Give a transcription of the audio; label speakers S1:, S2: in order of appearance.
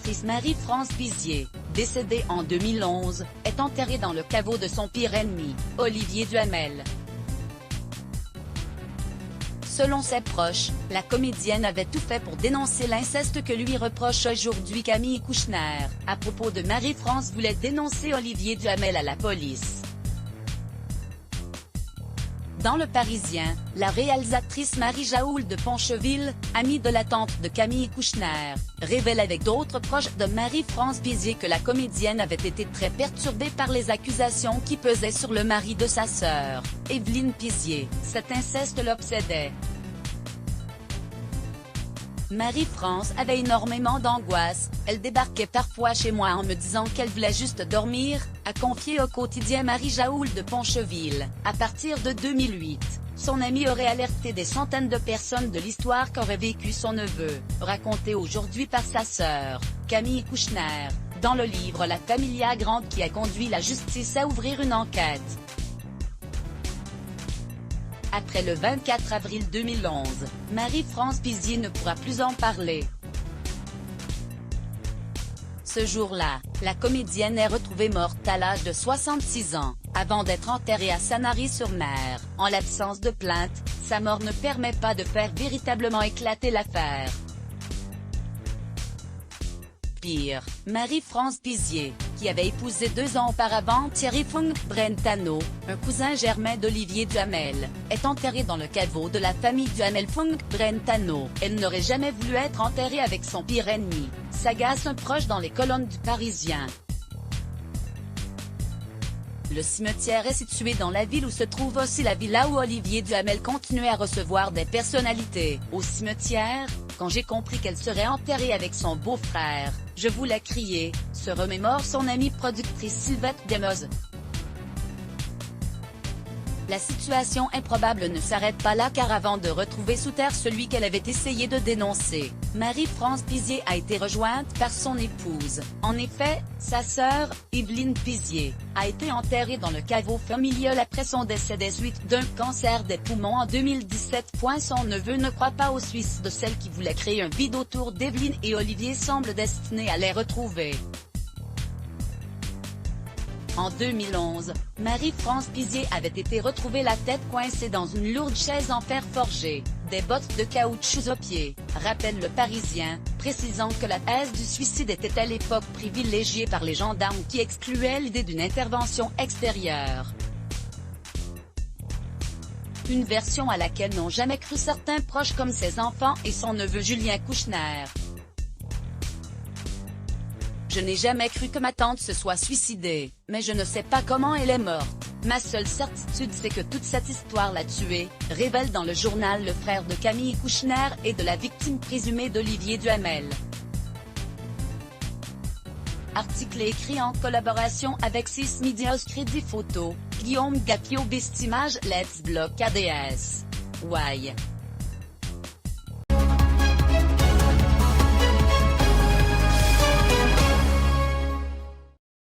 S1: réalisatrice Marie-France Pizier, décédée en 2011, est enterrée dans le caveau de son pire ennemi, Olivier Duhamel. Selon ses proches, la comédienne avait tout fait pour dénoncer l'inceste que lui reproche aujourd'hui Camille Kouchner. À propos de Marie-France voulait dénoncer Olivier Duhamel à la police. Dans Le Parisien, la réalisatrice Marie-Jaoul de Poncheville, amie de la tante de Camille Kouchner, révèle avec d'autres proches de Marie-France Pizier que la comédienne avait été très perturbée par les accusations qui pesaient sur le mari de sa sœur, Evelyne Pizier. Cet inceste l'obsédait. Marie-France avait énormément d'angoisse, elle débarquait parfois chez moi en me disant qu'elle voulait juste dormir, a confié au quotidien Marie-Jaoul de Poncheville. À partir de 2008, son ami aurait alerté des centaines de personnes de l'histoire qu'aurait vécu son neveu, raconté aujourd'hui par sa sœur, Camille Kouchner, dans le livre La Familia Grande qui a conduit la justice à ouvrir une enquête. Après le 24 avril 2011, Marie-France Pizier ne pourra plus en parler. Ce jour-là, la comédienne est retrouvée morte à l'âge de 66 ans, avant d'être enterrée à Sanary-sur-Mer. En l'absence de plainte, sa mort ne permet pas de faire véritablement éclater l'affaire. Pire, Marie-France Pizier, qui avait épousé 2 ans auparavant Thierry Fung Brentano, un cousin germain d'Olivier Duhamel, est enterrée dans le caveau de la famille Duhamel Fung Brentano. Elle n'aurait jamais voulu être enterrée avec son pire ennemi, s'agace un proche dans les colonnes du Parisien. Le cimetière est situé dans la ville où se trouve aussi la villa où Olivier Duhamel continuait à recevoir des personnalités. Au cimetière, quand j'ai compris qu'elle serait enterrée avec son beau-frère, je voulais crier, se remémore son amie productrice Sylvette Demoz. La situation improbable ne s'arrête pas là car avant de retrouver sous terre celui qu'elle avait essayé de dénoncer, Marie-France Pizier a été rejointe par son épouse. En effet, sa sœur, Evelyne Pizier, a été enterrée dans le caveau familial après son décès des suites d'un cancer des poumons en 2017. Son neveu ne croit pas au suicide de celle qui voulait créer un vide autour d'Evelyne et Olivier semble destiné à les retrouver. En 2011, Marie-France Pizier avait été retrouvée la tête coincée dans une lourde chaise en fer forgé, des bottes de caoutchouc aux pieds, rappelle Le Parisien, précisant que la thèse du suicide était à l'époque privilégiée par les gendarmes qui excluaient l'idée d'une intervention extérieure. Une version à laquelle n'ont jamais cru certains proches comme ses enfants et son neveu Julien Kouchner. Je n'ai jamais cru que ma tante se soit suicidée, mais je ne sais pas comment elle est morte. Ma seule certitude c'est que toute cette histoire l'a tuée, révèle dans le journal le frère de Camille Kouchner et de la victime présumée d'Olivier Duhamel. Article écrit en collaboration avec 6 Medias Crédit Photo, Guillaume Gapio Bestimage Let's Block ADS. Why?